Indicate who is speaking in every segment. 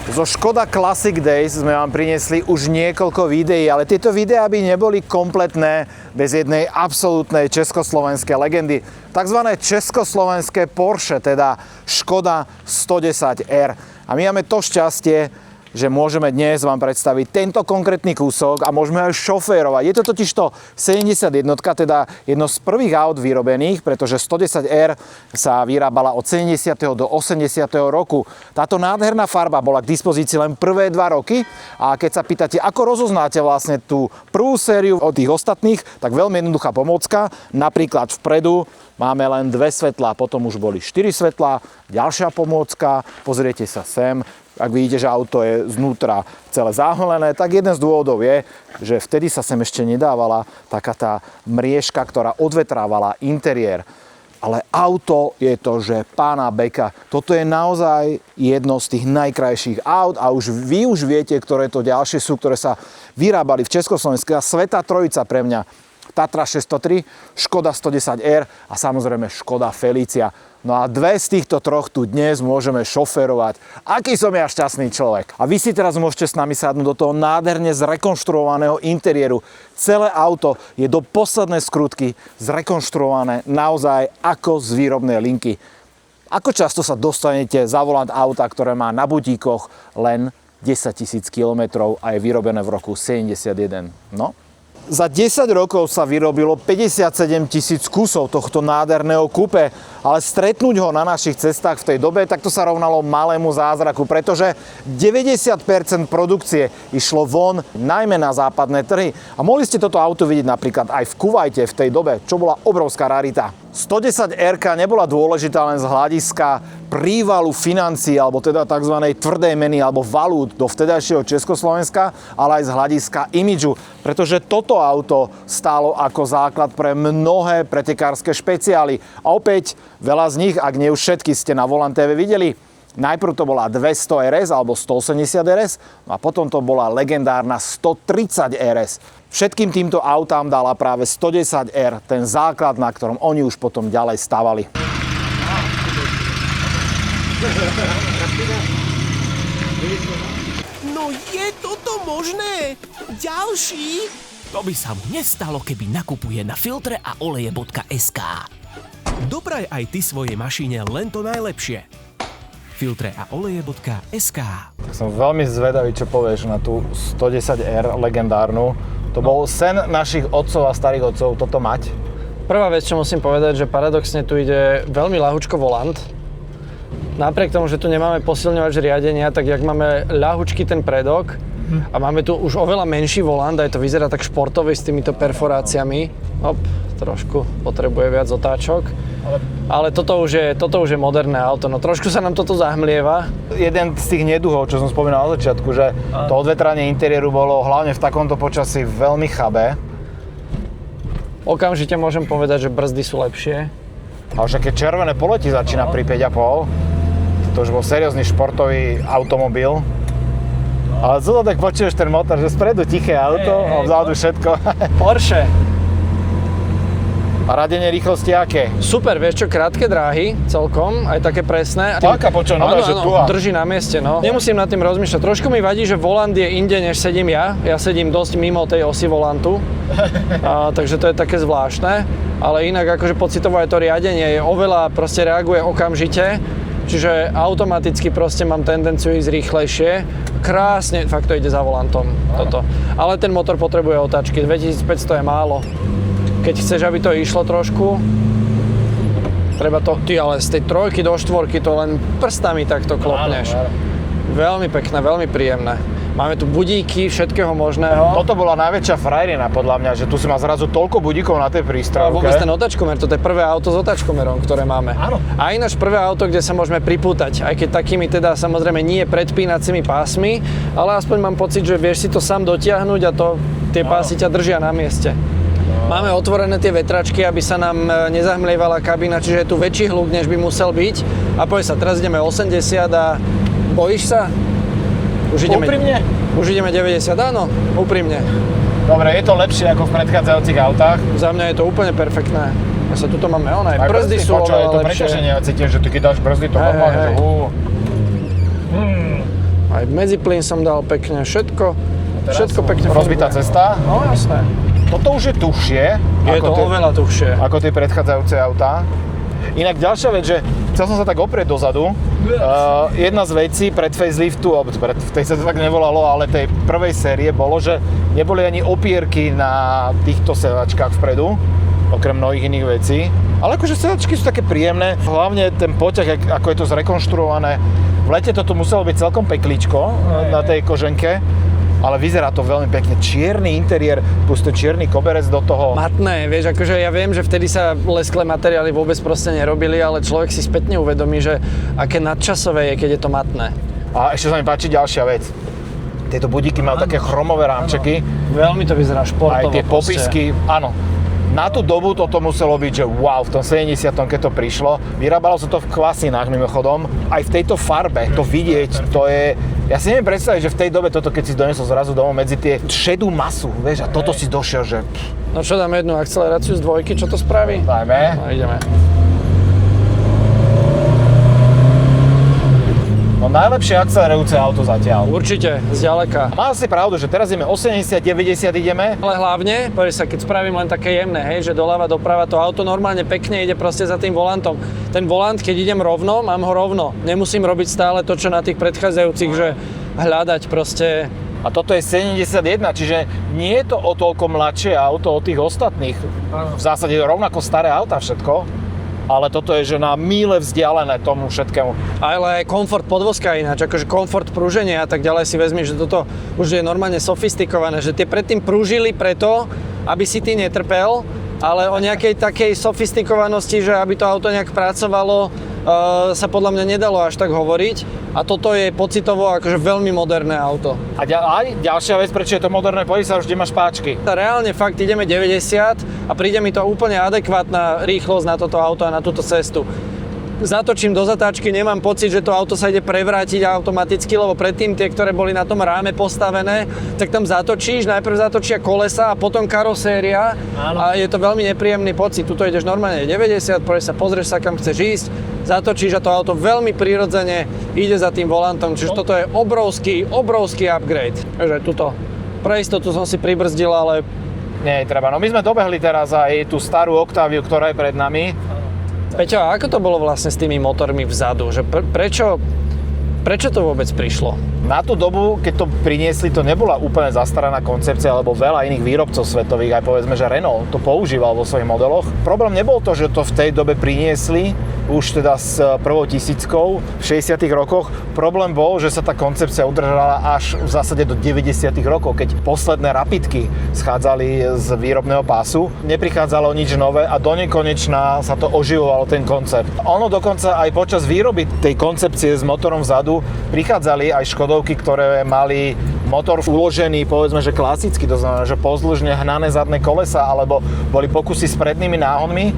Speaker 1: Zo Škoda Classic Days sme vám priniesli už niekoľko videí, ale tieto videá by neboli kompletné bez jednej absolútnej československej legendy. Takzvané československé Porsche, teda Škoda 110R. A my máme to šťastie, že môžeme dnes vám predstaviť tento konkrétny kúsok a môžeme aj šoférovať. Je to totižto 71, teda jedno z prvých aut vyrobených, pretože 110R sa vyrábala od 70. do 80. roku. Táto nádherná farba bola k dispozícii len prvé 2 roky a keď sa pýtate, ako rozoznáte vlastne tú prvú sériu od tých ostatných, tak veľmi jednoduchá pomôcka. Napríklad vpredu máme len 2 svetlá, potom už boli 4 svetlá, ďalšia pomôcka, pozriete sa sem. Ak vidíte, že auto je znútra celé zahmlené, tak jeden z dôvodov je, že vtedy sa sem ešte nedávala taká tá mriežka, ktorá odvetrávala interiér. Ale auto je to, že pána beka. Toto je naozaj jedno z tých najkrajších aut a vy už viete, ktoré to ďalšie sú, ktoré sa vyrábali v Československu. Svätá trojica pre mňa. Tatra 603, Škoda 110R a samozrejme Škoda Felicia. No a 2 z týchto troch tu dnes môžeme šoférovať. Aký som ja šťastný človek. A vy si teraz môžete s nami sadnúť do toho nádherne zrekonštruovaného interiéru. Celé auto je do poslednej skrutky zrekonštruované naozaj ako z výrobnej linky. Ako často sa dostanete za volant auta, ktoré má na budíkoch len 10 000 km a je vyrobené v roku 71? No? Za 10 rokov sa vyrobilo 57 000 kusov tohto nádherného coupe, ale stretnúť ho na našich cestách v tej dobe, tak to sa rovnalo malému zázraku, pretože 90% produkcie išlo von, najmä na západné trhy. A mohli ste toto auto vidieť napríklad aj v Kuvajte v tej dobe, čo bola obrovská rarita. 110R nebola dôležitá len z hľadiska prívalu financií, alebo teda tzv. Tvrdej meny alebo valút do vtedajšieho Československa, ale aj z hľadiska imidžu, pretože toto auto stálo ako základ pre mnohé pretekárske špeciály. A opäť veľa z nich, ak nie už všetky, ste na Volant TV videli. Najprv to bola 200 RS alebo 180 RS a potom to bola legendárna 130 RS. Všetkým týmto autám dala práve 110R, ten základ, na ktorom oni už potom ďalej stavali.
Speaker 2: No je toto možné? Ďalší?
Speaker 3: To by sa mu nestalo, keby nakupuje na filtre a oleje.sk. Dopraj aj ty svojej mašine len to najlepšie. Filtre a oleje.sk.
Speaker 1: Som veľmi zvedavý, čo povieš na tú 110R legendárnu. To bol sen našich otcov a starých otcov toto mať.
Speaker 4: Prvá vec, čo musím povedať, že paradoxne tu ide veľmi ľahučko volant. Napriek tomu, že tu nemáme posilňovač riadenia, tak jak máme ľahučký ten predok a máme tu už oveľa menší volant, aj to vyzerá tak športovo s týmito perforáciami. Trošku potrebuje viac otáčok. Ale toto už je moderné auto, no trošku sa nám toto zahmlieva.
Speaker 1: Jeden z tých neduhov, čo som spomínal na začiatku, že to odvetranie interiéru bolo hlavne v takomto počasí veľmi chabé.
Speaker 4: Okamžite môžem povedať, že brzdy sú lepšie.
Speaker 1: A už aké červené poletí začína pri 5,5. To už bol seriózny športový automobil. Ale co to tak počuješ ten motor, že spredu tiché auto a vzadu všetko.
Speaker 4: Porsche.
Speaker 1: A radenie rýchlosti aké?
Speaker 4: Super, vieš čo, krátke dráhy celkom, aj také presné.
Speaker 1: Taká počujem, že tu.
Speaker 4: Drží na mieste, no. Nemusím nad tým rozmýšľať. Trošku mi vadí, že volant je inde, než sedím ja. Ja sedím dosť mimo tej osy volantu, takže to je také zvláštne. Ale inak akože pocitovo aj to riadenie je oveľa, proste reaguje okamžite. Čiže automaticky proste mám tendenciu ísť rýchlejšie. Krásne, fakt to ide za volantom, toto. Ale ten motor potrebuje otáčky, 2500 je málo. Keď chceš, aby to išlo trošku, treba to, ale z tej 3 do 4 to len prstami takto klopneš. Veľmi pekné, veľmi príjemné. Máme tu budíky všetkého možného.
Speaker 1: Toto bola najväčšia frajerina podľa mňa, že tu si má zrazu toľko budíkov na tej prístrojke.
Speaker 4: A vôbec ten otáčkomer, toto je prvé auto s otáčkomerom, ktoré máme.
Speaker 1: Áno.
Speaker 4: A ináč prvé auto, kde sa môžeme pripútať, aj keď takými teda samozrejme nie predpínacími pásmi, ale aspoň mám pocit, že vieš si to sám dotiahnuť a tie pásy ťa držia na mieste. Máme otvorené tie vetračky, aby sa nám nezahmlievala kabína, čiže je tu väčší hluk, než by musel byť. A povedz sa, teraz ideme 80 a bojíš sa?
Speaker 1: Úprimne?
Speaker 4: Už ideme 90, áno, úprimne.
Speaker 1: Dobre, je to lepšie ako v predchádzajúcich autách?
Speaker 4: Za mňa je to úplne perfektné. A sa tuto máme brzdy sú oveľa lepšie.
Speaker 1: Je to preťaženie, ja cítim, že ty keď dáš brzdy, to normálne, že
Speaker 4: Aj medziplyn som dal pekne, všetko pekne
Speaker 1: Rozbitá
Speaker 4: funguje.
Speaker 1: cesta.
Speaker 4: No jasné.
Speaker 1: Toto už je tužšie.
Speaker 4: Je to oveľa tužšie.
Speaker 1: Ako tie predchádzajúce autá. Inak ďalšia vec, že chcel som sa tak oprieť dozadu. Jedna z vecí pred faceliftu, alebo v tej sa to tak nevolalo, ale tej prvej série bolo, že neboli ani opierky na týchto sedačkách vpredu, okrem mnohých iných vecí. Ale akože sedačky sú také príjemné, hlavne ten poťah, ako je to zrekonštruované. V lete toto muselo byť celkom pekličko na tej koženke. Ale vyzerá to veľmi pekne. Čierny interiér, plus ten čierny koberec do toho.
Speaker 4: Matné, vieš, akože ja viem, že vtedy sa lesklé materiály vôbec proste nerobili, ale človek si spätne uvedomí, že aké nadčasové je, keď je to matné.
Speaker 1: A ešte sa mi páči ďalšia vec. Tieto budíky majú také chromové rámčeky.
Speaker 4: Veľmi to vyzerá športovo.
Speaker 1: Aj tie popisky, áno. Na tú dobu toto muselo byť, že wow, v tom 70. keď to prišlo. Vyrábalo sa to v Kvasinách mimochodom. Aj v tejto farbe to vidieť, to je... Ja si neviem predstaviť, že v tej dobe toto, keď si donesol zrazu domov medzi tie šedú masu, vieš, a toto si došiel, že...
Speaker 4: No čo, dáme jednu akceleráciu z dvojky, čo to spraví?
Speaker 1: Dajme.
Speaker 4: No ideme.
Speaker 1: No najlepšie akcelerujúce auto zatiaľ.
Speaker 4: Určite, zďaleka.
Speaker 1: Má si pravdu, že teraz ideme 80, 90 ideme.
Speaker 4: Ale hlavne, povieš sa, keď spravím len také jemné, hej, že doľava, doprava, to auto normálne pekne ide proste za tým volantom. Ten volant, keď idem rovno, mám ho rovno. Nemusím robiť stále to, čo na tých predchádzajúcich, že hľadať proste...
Speaker 1: A toto je 71, čiže nie je to o toľko mladšie auto od tých ostatných. V zásade rovnako staré auta všetko. Ale toto je, že na míle vzdialené tomu všetkému.
Speaker 4: Ale komfort podvozka ináč, akože komfort prúženia a tak ďalej si vezmi, že toto už je normálne sofistikované, že tie predtým prúžili preto, aby si ty netrpel, ale o nejakej takej sofistikovanosti, že aby to auto nejak pracovalo, sa podľa mňa nedalo až tak hovoriť. A toto je pocitovo akože veľmi moderné auto.
Speaker 1: A aj ďalšia vec, prečo je to moderné, poď sa už, kde máš páčky.
Speaker 4: Reálne fakt ideme 90 a príde mi to úplne adekvátna rýchlosť na toto auto a na túto cestu. Zatočím do zatáčky, nemám pocit, že to auto sa ide prevrátiť automaticky, lebo predtým tie, ktoré boli na tom ráme postavené, tak tam zatočíš, najprv zatočia kolesa a potom karoséria. Áno. A je to veľmi nepríjemný pocit. Tuto ideš normálne 90, pozrieš sa, kam chceš ísť, zatočíš a to auto veľmi prirodzene ide za tým volantom, čiže toto je obrovský upgrade. Takže tuto pre istotu som si pribrzdil, ale...
Speaker 1: Nie, treba. No my sme dobehli teraz aj tú starú Octaviu, ktorá je pred nami.
Speaker 4: Peťo, a ako to bolo vlastne s tými motormi vzadu? Že prečo to vôbec prišlo?
Speaker 1: Na tú dobu, keď to priniesli, to nebola úplne zastaraná koncepcia, lebo veľa iných výrobcov svetových, aj povedzme, že Renault to používal vo svojich modeloch. Problém nebol to, že to v tej dobe priniesli, už teda s prvou tisíckou v 60. rokoch. Problém bol, že sa tá koncepcia udržala až v zásade do 90. rokov, keď posledné rapidky schádzali z výrobného pásu. Neprichádzalo nič nové a donekonečna sa to oživovalo ten koncept. Ono dokonca aj počas výroby tej koncepcie s motorom vzadu prichádzali aj Škodovky, ktoré mali motor uložený, povedzme, že klasicky, to znamená, že pozdĺžne hnané zadné kolesa, alebo boli pokusy s prednými náhonmi.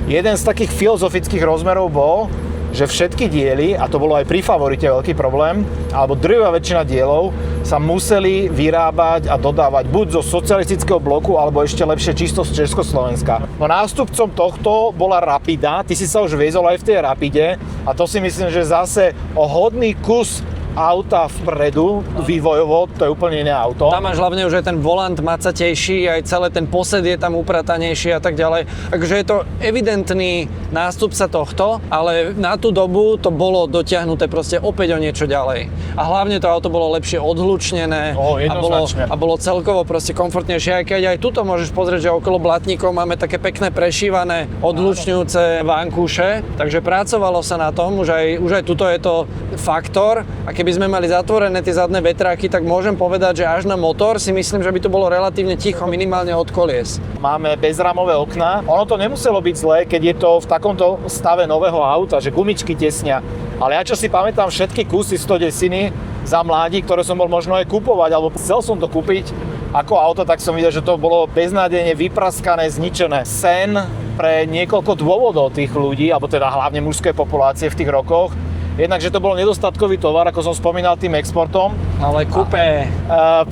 Speaker 1: Jeden z takých filozofických rozmerov bol, že všetky diely, a to bolo aj pri Favorite veľký problém, alebo drvivá väčšina dielov sa museli vyrábať a dodávať buď zo socialistického bloku, alebo ešte lepšie čisto z Československa. No nástupcom tohto bola Rapida, ty si sa už viezol aj v tej Rapide a to si myslím, že zase o hodný kus auta vpredu, vývojovo, to je úplne iné auto.
Speaker 4: Tam máš hlavne už aj ten volant macatejší, aj celé ten posed je tam upratanejší a tak ďalej. Takže je to evidentný nástupca tohto, ale na tú dobu to bolo dotiahnuté proste opäť o niečo ďalej. A hlavne to auto bolo lepšie odhlučnené a bolo celkovo proste komfortnejšie. Aj keď aj tuto môžeš pozrieť, že okolo blatníkov máme také pekné prešívané odhlučňujúce vankúše, takže pracovalo sa na tom, už aj tuto je to faktor. A keby sme mali zatvorené tie zadné vetráky, tak môžem povedať, že až na motor si myslím, že by to bolo relatívne ticho, minimálne od kolies.
Speaker 1: Máme bezrámové okná. Ono to nemuselo byť zlé, keď je to v takomto stave nového auta, že gumičky tesnia. Ale ja čo si pamätám všetky kusy 110 za mládí, ktoré som bol možno aj kupovať, alebo chcel som to kúpiť ako auto, tak som videl, že to bolo beznádejne vypraskané, zničené. Sen pre niekoľko dôvodov tých ľudí, alebo teda hlavne mužskej populácie v tých rokoch. Jednak, že to bol nedostatkový tovar, ako som spomínal, tým exportom.
Speaker 4: Ale kupé.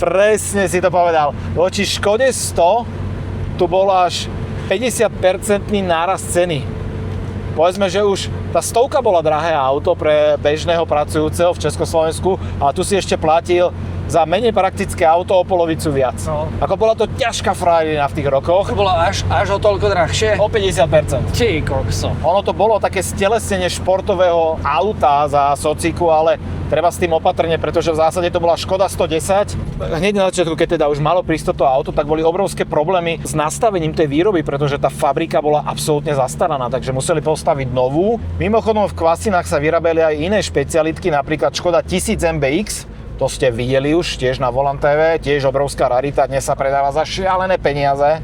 Speaker 1: Presne si to povedal. Voči Škode 100 tu bol až 50% nárast ceny. Povedzme, že už tá 100 bola drahé auto pre bežného pracujúceho v Československu, ale tu si ešte platil za menej praktické auto o polovicu viac.
Speaker 4: No.
Speaker 1: Ako bola to ťažká frajerina v tých rokoch.
Speaker 4: To bolo až o toľko drahšie?
Speaker 1: O 50%.
Speaker 4: Ty kokso.
Speaker 1: Ono to bolo také stelesnenie športového auta za sociku, ale treba s tým opatrne, pretože v zásade to bola Škoda 110. Hneď na začiatku, keď teda už malo prísť toto auto, tak boli obrovské problémy s nastavením tej výroby, pretože tá fabrika bola absolútne zastaraná, takže museli postaviť novú. Mimochodom v Kvasinách sa vyrábali aj iné špecialitky, napríklad Škoda 1000 MBX. To ste videli už tiež na Volant TV, tiež obrovská rarita, dnes sa predáva za šialené peniaze.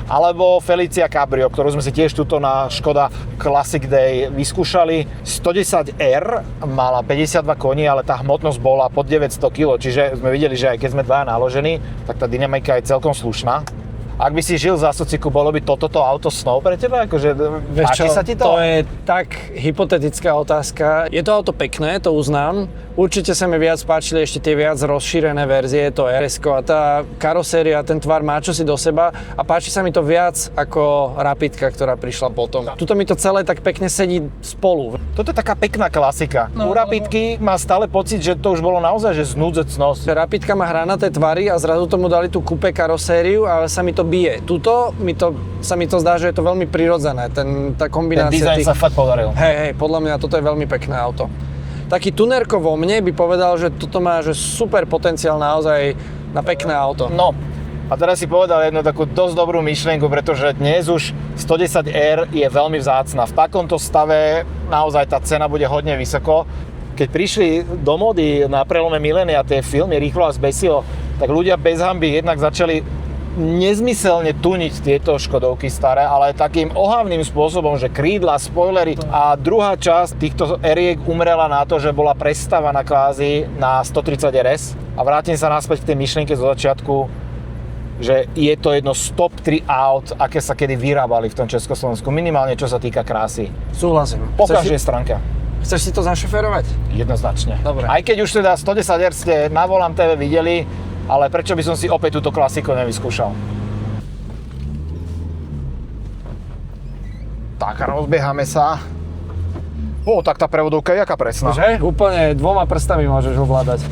Speaker 1: Alebo Felicia Cabrio, ktorú sme si tiež tuto na Škoda Classic Day vyskúšali. 110R mala 52 koní, ale tá hmotnosť bola pod 900 kg, čiže sme videli, že aj keď sme dvaja naložení, tak tá dynamika je celkom slušná. Ak by si žil za sociku, bolo by toto auto snou pre teba? Akože, páči sa ti to?
Speaker 4: To je tak hypotetická otázka. Je to auto pekné, to uznám. Určite sa mi viac páčili ešte tie viac rozšírené verzie, to RS-ko a tá karoséria, ten tvar má čosi do seba a páči sa mi to viac ako Rapidka, ktorá prišla potom. Tuto mi to celé tak pekne sedí spolu.
Speaker 1: Toto je taká pekná klasika. U Rapidky má stále pocit, že to už bolo naozaj že znúdzecnosť.
Speaker 4: Rapidka má hranaté tvary a zrazu tomu dali tú coupe karosériu, ale sa mi to bije. Tuto sa mi to zdá, že je to veľmi prirodzené, tá kombinácia.
Speaker 1: Ten dizajn sa fakt podaril.
Speaker 4: Hej, podľa mňa toto je veľmi pekné auto. Taký tunerko vo mne by povedal, že toto má že super potenciál naozaj na pekné auto.
Speaker 1: No, a teraz si povedal jednu takú dosť dobrú myšlienku, pretože dnes už 110R je veľmi vzácna. V takomto stave naozaj tá cena bude hodne vysoko. Keď prišli do módy na prelome milénia tie filmy Rýchlo a zbesilo, tak ľudia bez hanby jednak začali nezmyselne tuniť tieto Škodovky staré, ale takým ohavným spôsobom, že krídla, spoilery a druhá časť týchto R-iek umrela na to, že bola prestávaná kvázi na 130 RS a vrátim sa naspäť k tej myšlienke zo začiatku, že je to jedno z top 3 aut, aké sa kedy vyrábali v tom Československu, minimálne čo sa týka krásy.
Speaker 4: Súhlasím.
Speaker 1: Po každej stránke.
Speaker 4: Chceš si to zašoférovať?
Speaker 1: Jednoznačne.
Speaker 4: Dobre.
Speaker 1: Aj keď už teda 110R ste na Volant TV videli, ale prečo by som si opäť túto klasiku nevyskúšal? Tak, rozbiehame sa. Tak tá prevodovka je jaká presná.
Speaker 4: Že? Úplne 2 prstami môžeš ovládať.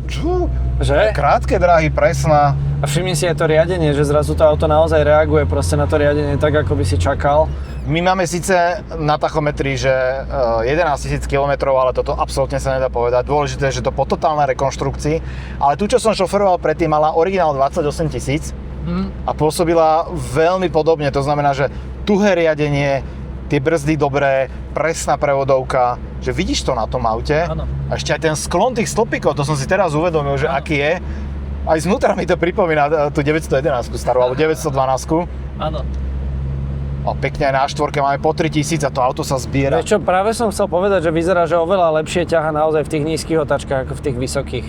Speaker 1: Čo?
Speaker 4: Že?
Speaker 1: Krátke dráhy, presná.
Speaker 4: A všimni si aj to riadenie, že zrazu to auto naozaj reaguje proste na to riadenie tak, ako by si čakal.
Speaker 1: My máme síce na tachometri, že 11 000 km, ale toto absolútne sa nedá povedať. Dôležité je, že to po totálnej rekonštrukcii. Ale tu, čo som šoferoval predtým, mala originál 28 000 a pôsobila veľmi podobne. To znamená, že tuhé riadenie, tie brzdy dobré, presná prevodovka, že vidíš to na tom aute.
Speaker 4: Áno.
Speaker 1: A ešte aj ten sklon tých stĺpikov, to som si teraz uvedomil, že aký je. Aj znútra mi to pripomína tú 911 starú, alebo 912.
Speaker 4: Áno.
Speaker 1: A pekne aj na štvorke máme po 3000 a to auto sa zbiera.
Speaker 4: Čo práve som chcel povedať, že vyzerá, že oveľa lepšie ťaha naozaj v tých nízkych otáčkach ako v tých vysokých.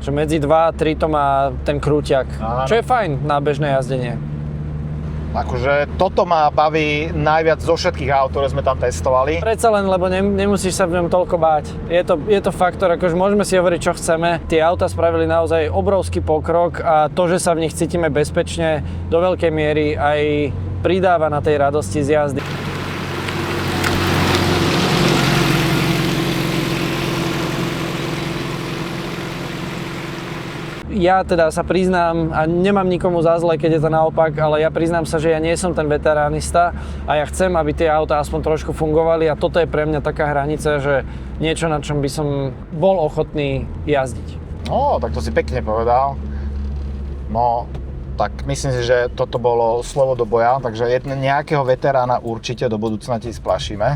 Speaker 4: Že medzi 2 a 3 to má ten krúťak, čo je fajn na bežné jazdenie.
Speaker 1: Akože toto ma baví najviac zo všetkých aut, ktoré sme tam testovali.
Speaker 4: Predsa len, lebo nemusíš sa v ňom toľko báť. Je to faktor, akože môžeme si hovoriť, čo chceme. Tie autá spravili naozaj obrovský pokrok a to, že sa v nich cítime bezpečne, do veľkej miery aj pridáva na tej radosti z jazdy. Ja teda sa priznám, a nemám nikomu za zle, keď je to naopak, ale ja priznám sa, že ja nie som ten veteránista a ja chcem, aby tie autá aspoň trošku fungovali a toto je pre mňa taká hranica, že niečo, na čom by som bol ochotný jazdiť.
Speaker 1: No, tak to si pekne povedal. No, tak myslím si, že toto bolo slovo do boja, takže nejakého veterána určite do budúcna ti splašíme.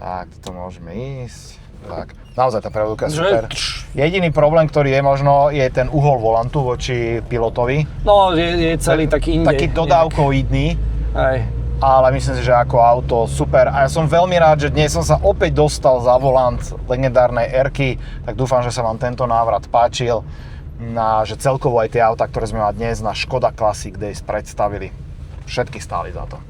Speaker 1: Tak, to môžeme ísť. Tak, naozaj tá prevodovka je super. Jediný problém, ktorý je možno, je ten uhol volantu voči pilotovi.
Speaker 4: No, je celý taký inde.
Speaker 1: Taký dodávkoidný.
Speaker 4: Aj.
Speaker 1: Ale myslím si, že ako auto super. A ja som veľmi rád, že dnes som sa opäť dostal za volant legendárnej R-ky, tak dúfam, že sa vám tento návrat páčil. Že celkovo aj tie autá, ktoré sme mali dnes na Škoda Classic Days predstavili. Všetky stáli za to.